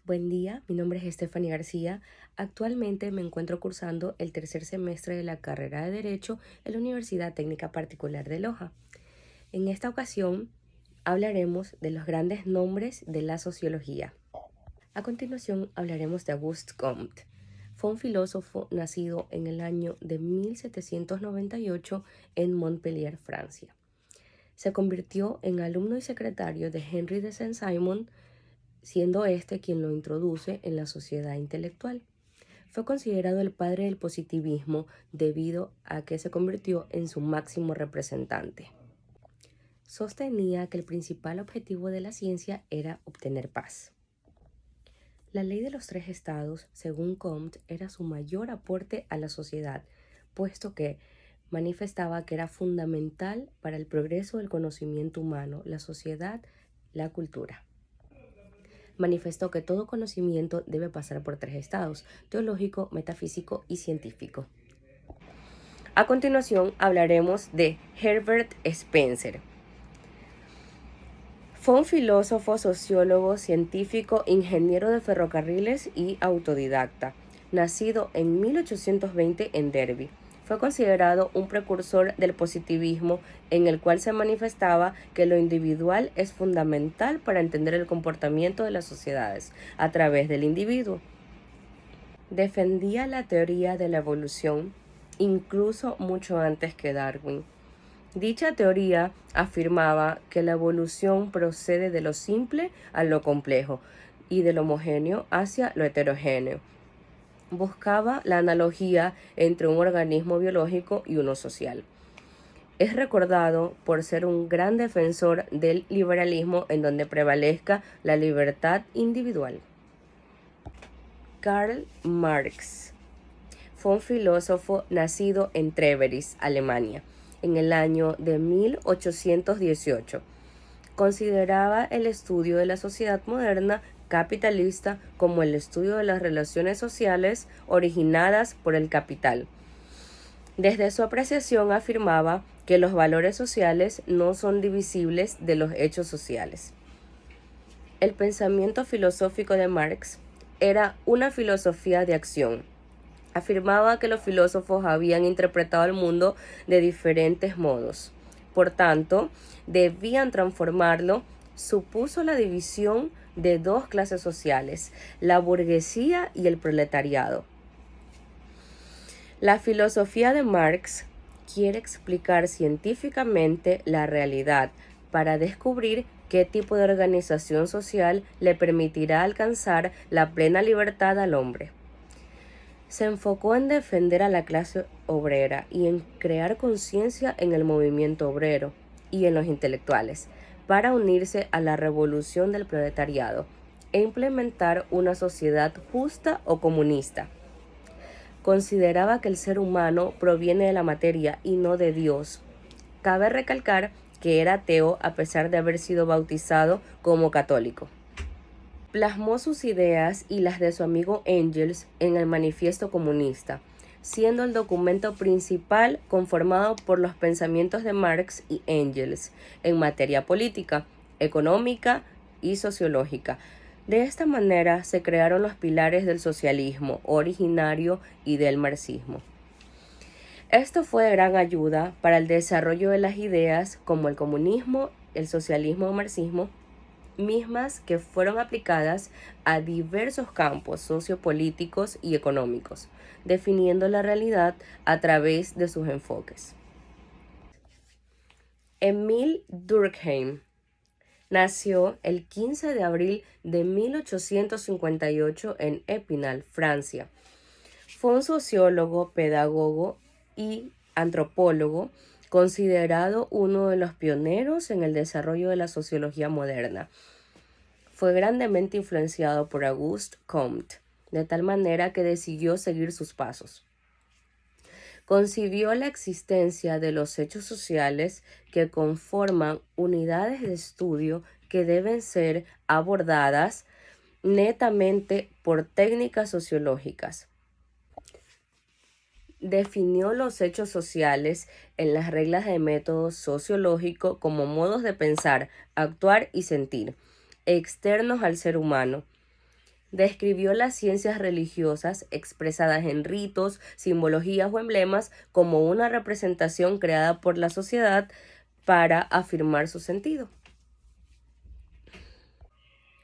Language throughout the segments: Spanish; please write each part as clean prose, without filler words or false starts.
Buen día, mi nombre es Stephanie García. Actualmente me encuentro cursando el tercer semestre de la carrera de Derecho en la Universidad Técnica Particular de Loja. En esta ocasión hablaremos de los grandes nombres de la sociología. A continuación hablaremos de Auguste Comte. Fue un filósofo nacido en el año de 1798 en Montpellier, Francia. Se convirtió en alumno y secretario de Henry de Saint-Simon, siendo este quien lo introduce en la sociedad intelectual. Fue considerado el padre del positivismo debido a que se convirtió en su máximo representante. Sostenía que el principal objetivo de la ciencia era obtener paz. La ley de los tres estados, según Comte, era su mayor aporte a la sociedad, puesto que manifestaba que era fundamental para el progreso del conocimiento humano, la sociedad, la cultura. Manifestó que todo conocimiento debe pasar por tres estados: teológico, metafísico y científico. A continuación hablaremos de Herbert Spencer. Fue un filósofo, sociólogo, científico, ingeniero de ferrocarriles y autodidacta, nacido en 1820 en Derby. Fue considerado un precursor del positivismo, en el cual se manifestaba que lo individual es fundamental para entender el comportamiento de las sociedades a través del individuo. Defendía la teoría de la evolución, incluso mucho antes que Darwin. Dicha teoría afirmaba que la evolución procede de lo simple a lo complejo y del homogéneo hacia lo heterogéneo. Buscaba la analogía entre un organismo biológico y uno social. Es recordado por ser un gran defensor del liberalismo en donde prevalezca la libertad individual. Karl Marx fue un filósofo nacido en Treveris, Alemania, en el año de 1818. Consideraba el estudio de la sociedad moderna capitalista como el estudio de las relaciones sociales originadas por el capital. Desde su apreciación afirmaba que los valores sociales no son divisibles de los hechos sociales. El pensamiento filosófico de Marx era una filosofía de acción. Afirmaba que los filósofos habían interpretado el mundo de diferentes modos. Por tanto, debían transformarlo. Supuso la división de dos clases sociales, la burguesía y el proletariado. La filosofía de Marx quiere explicar científicamente la realidad para descubrir qué tipo de organización social le permitirá alcanzar la plena libertad al hombre. Se enfocó en defender a la clase obrera y en crear conciencia en el movimiento obrero y en los intelectuales para unirse a la revolución del proletariado e implementar una sociedad justa o comunista. Consideraba que el ser humano proviene de la materia y no de Dios. Cabe recalcar que era ateo a pesar de haber sido bautizado como católico. Plasmó sus ideas y las de su amigo Engels en el Manifiesto Comunista, siendo el documento principal conformado por los pensamientos de Marx y Engels en materia política, económica y sociológica. De esta manera se crearon los pilares del socialismo originario y del marxismo. Esto fue de gran ayuda para el desarrollo de las ideas como el comunismo, el socialismo o marxismo, mismas que fueron aplicadas a diversos campos sociopolíticos y económicos, definiendo la realidad a través de sus enfoques. Émile Durkheim nació el 15 de abril de 1858 en Épinal, Francia. Fue un sociólogo, pedagogo y antropólogo, considerado uno de los pioneros en el desarrollo de la sociología moderna. Fue grandemente influenciado por Auguste Comte, de tal manera que decidió seguir sus pasos. Concibió la existencia de los hechos sociales que conforman unidades de estudio que deben ser abordadas netamente por técnicas sociológicas. Definió los hechos sociales en las reglas de método sociológico como modos de pensar, actuar y sentir, externos al ser humano. Describió las ciencias religiosas expresadas en ritos, simbologías o emblemas como una representación creada por la sociedad para afirmar su sentido.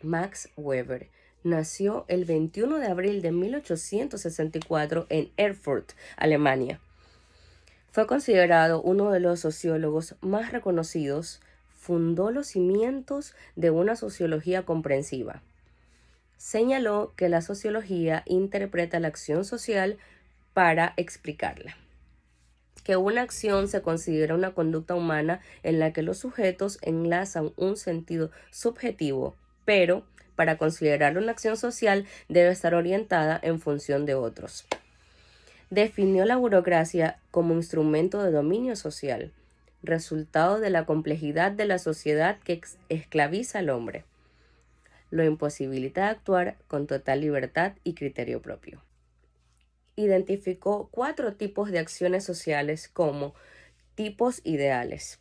Max Weber nació el 21 de abril de 1864 en Erfurt, Alemania. Fue considerado uno de los sociólogos más reconocidos. Fundó los cimientos de una sociología comprensiva. Señaló que la sociología interpreta la acción social para explicarla, que una acción se considera una conducta humana en la que los sujetos enlazan un sentido subjetivo, pero para considerarla una acción social debe estar orientada en función de otros. Definió la burocracia como instrumento de dominio social, resultado de la complejidad de la sociedad que esclaviza al hombre. Lo imposibilita de actuar con total libertad y criterio propio. Identificó 4 tipos de acciones sociales como tipos ideales: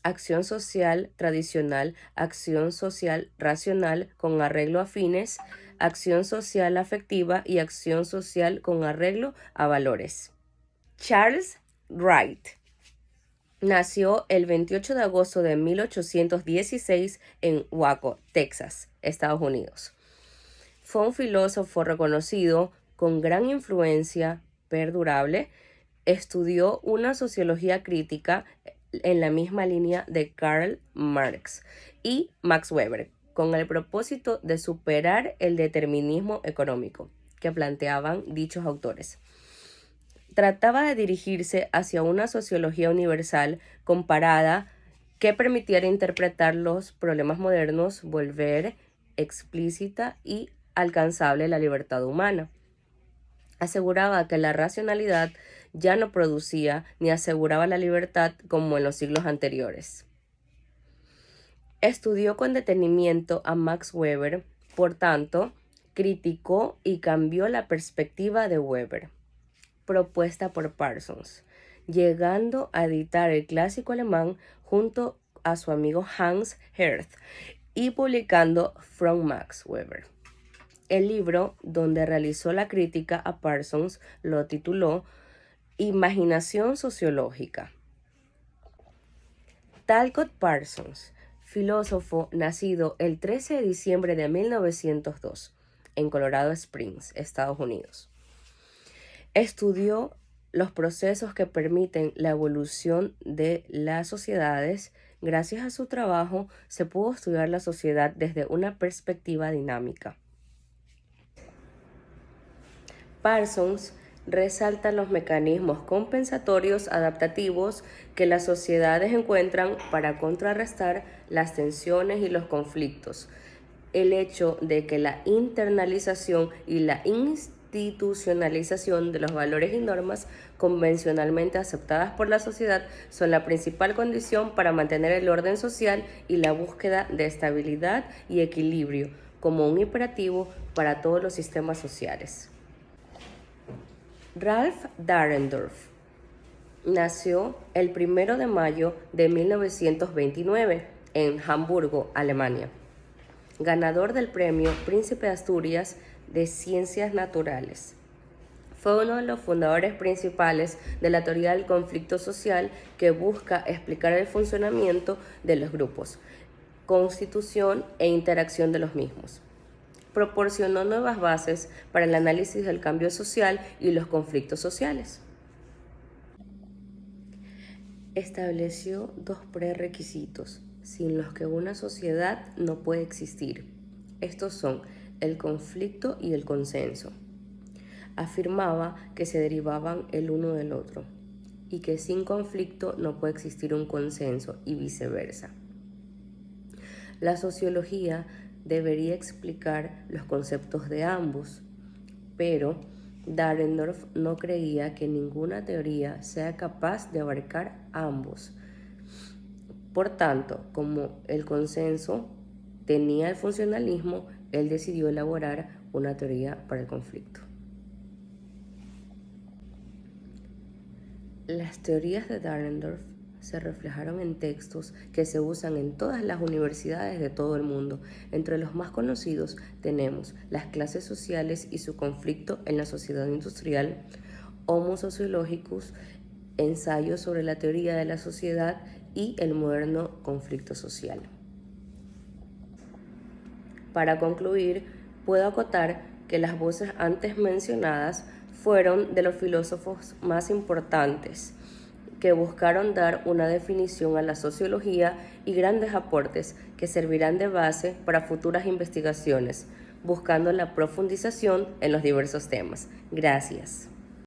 acción social tradicional, acción social racional con arreglo a fines, acción social afectiva y acción social con arreglo a valores. Charles Wright nació el 28 de agosto de 1816 en Waco, Texas, Estados Unidos. Fue un filósofo reconocido con gran influencia perdurable. Estudió una sociología crítica en la misma línea de Karl Marx y Max Weber, con el propósito de superar el determinismo económico que planteaban dichos autores. Trataba de dirigirse hacia una sociología universal comparada que permitiera interpretar los problemas modernos, volver explícita y alcanzable la libertad humana. Aseguraba que la racionalidad ya no producía ni aseguraba la libertad como en los siglos anteriores. Estudió con detenimiento a Max Weber, por tanto, criticó y cambió la perspectiva de Weber, propuesta por Parsons, llegando a editar el clásico alemán junto a su amigo Hans Herth y publicando From Max Weber. El libro donde realizó la crítica a Parsons lo tituló Imaginación sociológica. Talcott Parsons, filósofo nacido el 13 de diciembre de 1902 en Colorado Springs, Estados Unidos. Estudió los procesos que permiten la evolución de las sociedades. Gracias a su trabajo se pudo estudiar la sociedad desde una perspectiva dinámica. Parsons resalta los mecanismos compensatorios adaptativos que las sociedades encuentran para contrarrestar las tensiones y los conflictos. El hecho de que la internalización y la institucionalización de los valores y normas convencionalmente aceptadas por la sociedad son la principal condición para mantener el orden social y la búsqueda de estabilidad y equilibrio como un imperativo para todos los sistemas sociales. Ralph Dahrendorf nació el 1 de mayo de 1929 en Hamburgo, Alemania. Ganador del premio Príncipe de Asturias de Ciencias Naturales. Fue uno de los fundadores principales de la teoría del conflicto social, que busca explicar el funcionamiento de los grupos, constitución e interacción de los mismos. Proporcionó nuevas bases para el análisis del cambio social y los conflictos sociales. Estableció 2 prerequisitos sin los que una sociedad no puede existir. Estos son el conflicto y el consenso. Afirmaba que se derivaban el uno del otro y que sin conflicto no puede existir un consenso y viceversa. La sociología debería explicar los conceptos de ambos, pero Dahrendorf no creía que ninguna teoría sea capaz de abarcar ambos. Por tanto, como el consenso tenía el funcionalismo, él decidió elaborar una teoría para el conflicto. Las teorías de Dahrendorf se reflejaron en textos que se usan en todas las universidades de todo el mundo. Entre los más conocidos tenemos Las clases sociales y su conflicto en la sociedad industrial, Homo sociologicus, Ensayo sobre la teoría de la sociedad y El moderno conflicto social. Para concluir, puedo acotar que las voces antes mencionadas fueron de los filósofos más importantes que buscaron dar una definición a la sociología y grandes aportes que servirán de base para futuras investigaciones, buscando la profundización en los diversos temas. Gracias.